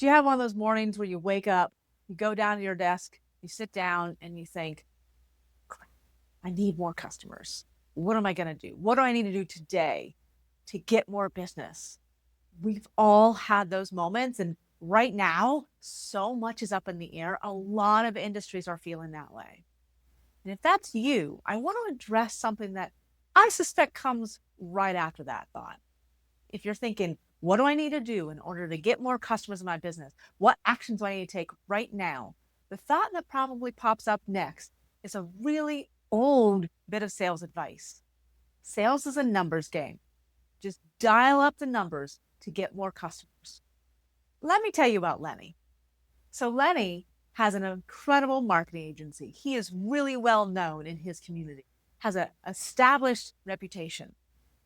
Do you have one of those mornings where you wake up, you go down to your desk, you sit down and you think, I need more customers. What am I going to do? What do I need to do today to get more business? We've all had those moments. And right now, so much is up in the air. A lot of industries are feeling that way. And if that's you, I want to address something that I suspect comes right after that thought. If you're thinking, what do I need to do in order to get more customers in my business? What actions do I need to take right now? The thought that probably pops up next is a really old bit of sales advice. Sales is a numbers game. Just dial up the numbers to get more customers. Let me tell you about Lenny. So Lenny has an incredible marketing agency. He is really well known in his community, has an established reputation.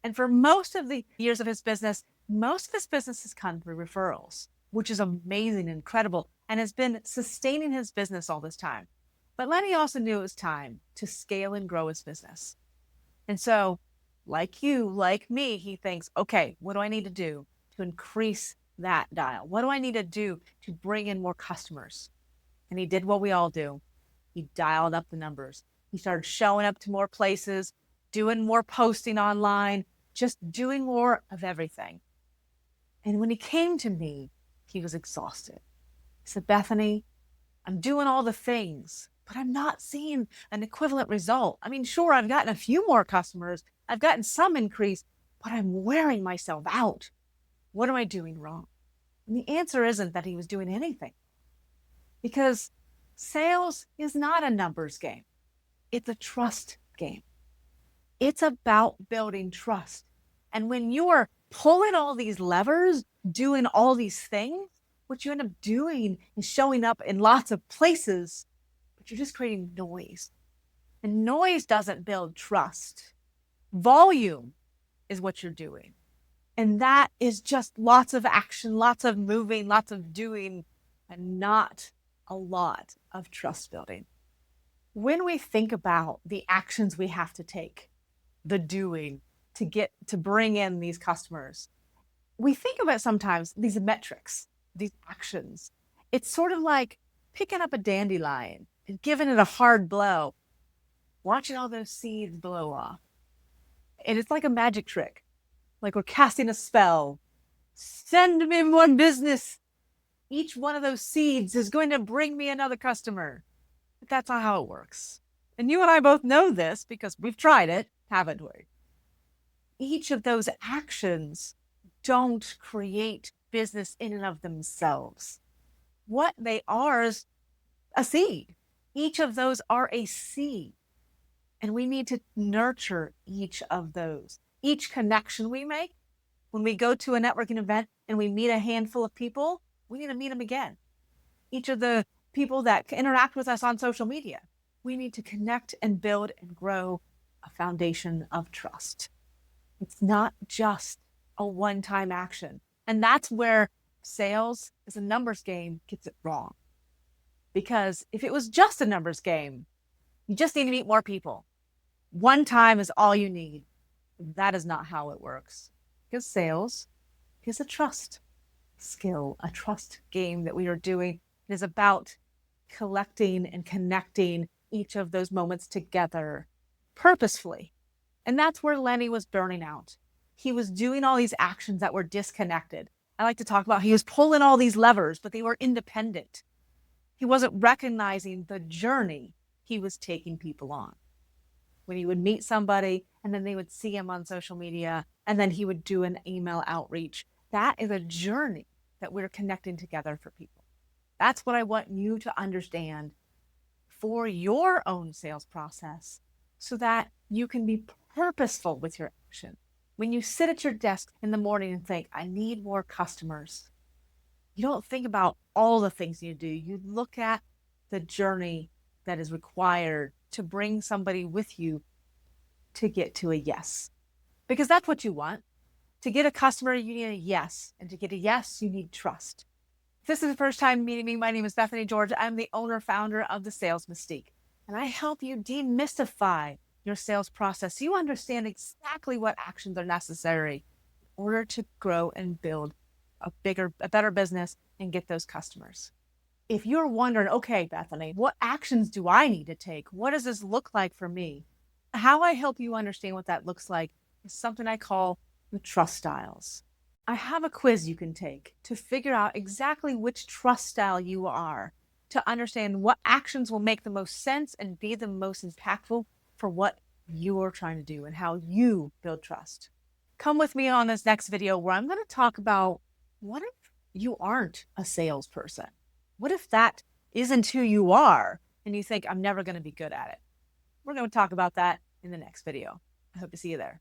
And for most of the years of his business, most of his business has come through referrals, which is amazing, incredible, and has been sustaining his business all this time. But Lenny also knew it was time to scale and grow his business. And so, like you, like me, he thinks, okay, what do I need to do to increase that dial? What do I need to do to bring in more customers? And he did what we all do. He dialed up the numbers. He started showing up to more places, doing more posting online, just doing more of everything. And when he came to me, he was exhausted. He said, Bethany, I'm doing all the things, but I'm not seeing an equivalent result. I mean, sure, I've gotten a few more customers. I've gotten some increase, but I'm wearing myself out. What am I doing wrong? And the answer isn't that he was doing anything, because sales is not a numbers game. It's a trust game. It's about building trust. And when you are pulling all these levers, doing all these things, what you end up doing is showing up in lots of places, but you're just creating noise. And noise doesn't build trust. Volume is what you're doing. And that is just lots of action, lots of moving, lots of doing, and not a lot of trust building. When we think about the actions we have to take, the doing to bring in these customers, we think about sometimes these metrics, these actions. It's sort of like picking up a dandelion and giving it a hard blow, watching all those seeds blow off. And it's like a magic trick, like we're casting a spell. Send me more business. Each one of those seeds is going to bring me another customer. But that's not how it works. And you and I both know this because we've tried it, haven't we? Each of those actions don't create business in and of themselves. What they are is a seed. Each of those are a seed. And we need to nurture each of those. Each connection we make, when we go to a networking event and we meet a handful of people, we need to meet them again. Each of the people that interact with us on social media, we need to connect and build and grow a foundation of trust. It's not just a one-time action. And that's where sales as a numbers game gets it wrong. Because if it was just a numbers game, you just need to meet more people. One time is all you need. That is not how it works. Because sales is a trust skill, a trust game that we are doing. It is about collecting and connecting each of those moments together purposefully. And that's where Lenny was burning out. He was doing all these actions that were disconnected. I like to talk about he was pulling all these levers, but they were independent. He wasn't recognizing the journey he was taking people on. When he would meet somebody and then they would see him on social media and then he would do an email outreach. That is a journey that we're connecting together for people. That's what I want you to understand for your own sales process so that you can be purposeful with your action. When you sit at your desk in the morning and think, I need more customers, you don't think about all the things you do. You look at the journey that is required to bring somebody with you to get to a yes. Because that's what you want. To get a customer, you need a yes. And to get a yes, you need trust. If this is the first time meeting me, my name is Bethany George. I'm the owner, founder of the Sales Mystique. And I help you demystify your sales process so you understand exactly what actions are necessary in order to grow and build a better business and get those customers. If you're wondering, okay, Bethany, what actions do I need to take? What does this look like for me? How I help you understand what that looks like is something I call the trust styles. I have a quiz you can take to figure out exactly which trust style you are, to understand what actions will make the most sense and be the most impactful for what you're trying to do and how you build trust. Come with me on this next video where I'm going to talk about, what if you aren't a salesperson? What if that isn't who you are and you think, I'm never going to be good at it? We're going to talk about that in the next video. I hope to see you there.